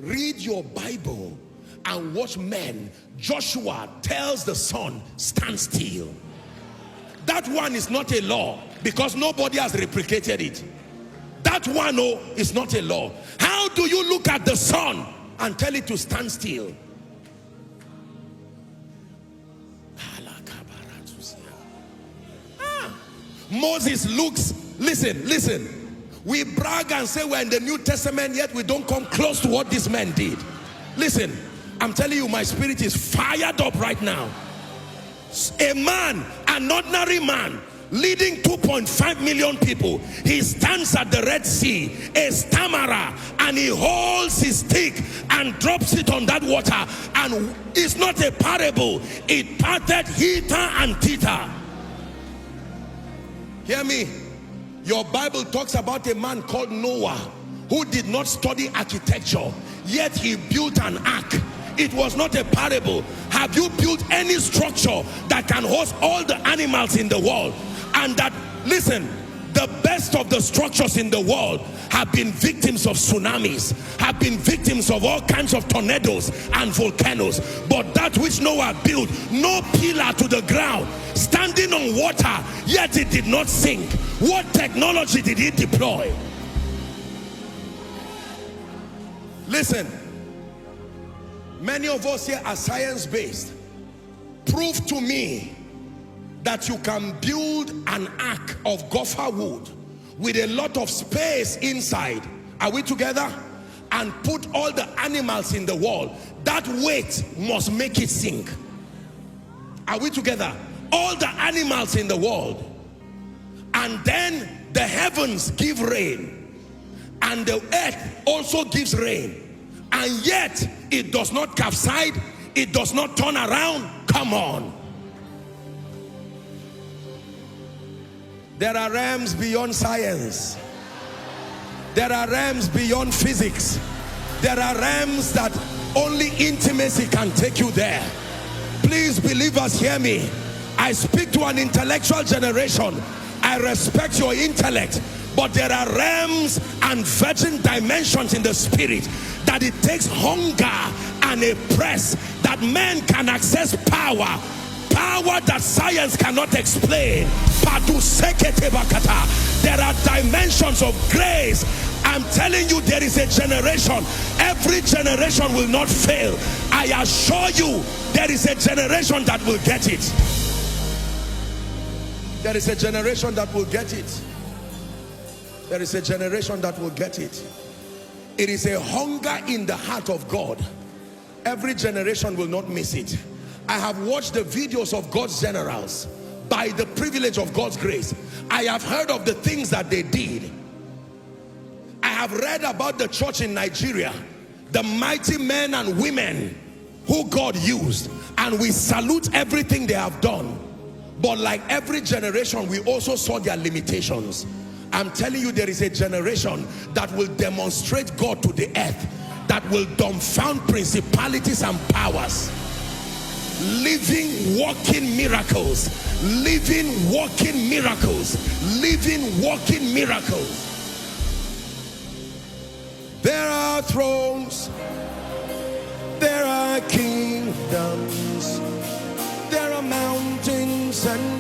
Read your Bible and watch men. Joshua tells the sun, stand still. That one is not a law because nobody has replicated it. That one, oh, is not a law. How do you look at the sun and tell it to stand still? Moses looks, listen. We brag and say we're in the New Testament, yet we don't come close to what this man did. Listen, I'm telling you, my spirit is fired up right now. A man, an ordinary man, leading 2.5 million people. He stands at the Red Sea, a stammerer, and he holds his stick and drops it on that water. And it's not a parable. It parted hither and thither. Hear me. Your Bible talks about a man called Noah who did not study architecture, yet he built an ark. It was not a parable. Have you built any structure that can host all the animals in the world? And that, listen, the best of the structures in the world have been victims of tsunamis, have been victims of all kinds of tornadoes and volcanoes. But that which Noah built, no pillar to the ground, standing on water, yet it did not sink. What technology did he deploy? Listen, many of us here are science-based. Prove to me that you can build an ark of gopher wood with a lot of space inside. Are we together? And put all the animals in the world. That weight must make it sink. Are we together? All the animals in the world. And then the heavens give rain. And the earth also gives rain. And yet it does not capsize. It does not turn around. Come on. There are realms beyond science. There are realms beyond physics. There are realms that only intimacy can take you there. Please, believers, hear me. I speak to an intellectual generation. I respect your intellect, but there are realms and virgin dimensions in the spirit that it takes hunger and a press that men can access power. Power that science cannot explain. There are dimensions of grace. I'm telling you, there is a generation. Every generation will not fail. I assure you, there is a generation that will get it. There is a generation that will get it. There is a generation that will get it. It is a hunger in the heart of God. Every generation will not miss it. I have watched the videos of God's generals. By the privilege of God's grace, I have heard of the things that they did. I have read about the church in Nigeria, the mighty men and women who God used, and we salute everything they have done. But like every generation, we also saw their limitations. I'm telling you, there is a generation that will demonstrate God to the earth, that will dumbfound principalities and powers. Living, walking miracles. Living, walking miracles. Living, walking miracles. There are thrones. There are kingdoms. There are mountains and